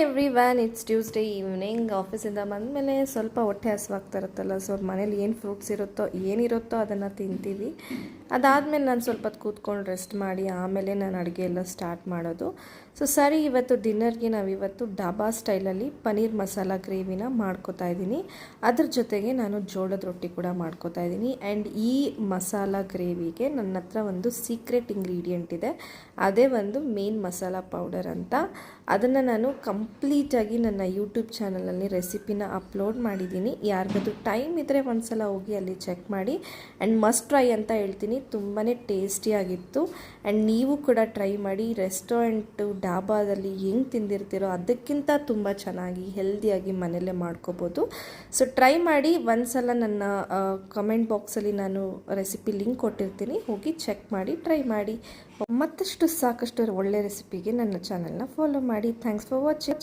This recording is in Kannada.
Everyone, it's Tuesday evening. ಆಫೀಸಿಂದ ಬಂದಮೇಲೆ ಸ್ವಲ್ಪ ಹೊಟ್ಟೆ ಹಸಿವಾಗ್ತಾ ಇರುತ್ತಲ್ಲ, ಸೊ ಮನೇಲಿ ಏನು ಫ್ರೂಟ್ಸ್ ಇರುತ್ತೋ ಏನಿರುತ್ತೋ ಅದನ್ನು ತಿಂತೀವಿ. ಅದಾದಮೇಲೆ ನಾನು ಸ್ವಲ್ಪ ಹೊತ್ತು ಕೂತ್ಕೊಂಡು ರೆಸ್ಟ್ ಮಾಡಿ ಆಮೇಲೆ ನಾನು ಅಡುಗೆ ಎಲ್ಲ ಸ್ಟಾರ್ಟ್ ಮಾಡೋದು. ಸೊ ಸರಿ, ಇವತ್ತು ಡಿನ್ನರ್ಗೆ ನಾವಿವತ್ತು ಡಾಬಾ ಸ್ಟೈಲಲ್ಲಿ ಪನ್ನೀರ್ ಮಸಾಲ ಗ್ರೇವಿನ ಮಾಡ್ಕೋತಾ ಇದ್ದೀನಿ. ಅದ್ರ ಜೊತೆಗೆ ನಾನು ಜೋಳದ ರೊಟ್ಟಿ ಕೂಡ ಮಾಡ್ಕೋತಾ ಇದ್ದೀನಿ. ಆ್ಯಂಡ್ ಈ ಮಸಾಲ ಗ್ರೇವಿಗೆ ನನ್ನ ಹತ್ರ ಒಂದು ಸೀಕ್ರೆಟ್ ಇಂಗ್ರೀಡಿಯೆಂಟ್ ಇದೆ, ಅದೇ ಒಂದು ಮೇನ್ ಮಸಾಲ ಪೌಡರ್ ಅಂತ. ಅದನ್ನು ನಾನು ಕಂಪ್ಲೀಟಾಗಿ ನನ್ನ ಯೂಟ್ಯೂಬ್ ಚಾನಲಲ್ಲಿ ರೆಸಿಪಿನ ಅಪ್ಲೋಡ್ ಮಾಡಿದ್ದೀನಿ. ಯಾರಿಗಾದ್ರೂ ಟೈಮ್ ಇದ್ದರೆ ಒಂದು ಸಲ ಹೋಗಿ ಅಲ್ಲಿ ಚೆಕ್ ಮಾಡಿ. ಆ್ಯಂಡ್ ಮಸ್ಟ್ ಟ್ರೈ ಅಂತ ಹೇಳ್ತೀನಿ, ತುಂಬಾ ಟೇಸ್ಟಿಯಾಗಿತ್ತು. ಆ್ಯಂಡ್ ನೀವು ಕೂಡ ಟ್ರೈ ಮಾಡಿ. ರೆಸ್ಟೋರೆಂಟು ಡಾಬಾದಲ್ಲಿ ಹೆಂಗೆ ತಿಂದಿರ್ತೀರೋ ಅದಕ್ಕಿಂತ ತುಂಬ ಚೆನ್ನಾಗಿ ಹೆಲ್ದಿಯಾಗಿ ಮನೆಯಲ್ಲೇ ಮಾಡ್ಕೋಬೋದು. ಸೊ ಟ್ರೈ ಮಾಡಿ ಒಂದು ಸಲ. ನನ್ನ ಕಮೆಂಟ್ ಬಾಕ್ಸಲ್ಲಿ ನಾನು ರೆಸಿಪಿ ಲಿಂಕ್ ಕೊಟ್ಟಿರ್ತೀನಿ, ಹೋಗಿ ಚೆಕ್ ಮಾಡಿ, ಟ್ರೈ ಮಾಡಿ. ಮತ್ತಷ್ಟು ಸಾಕಷ್ಟು ಒಳ್ಳೆ ರೆಸಿಪಿಗೆ ನನ್ನ ಚಾನಲ್ನ ಫಾಲೋ ಮಾಡಿ. Thanks for watching.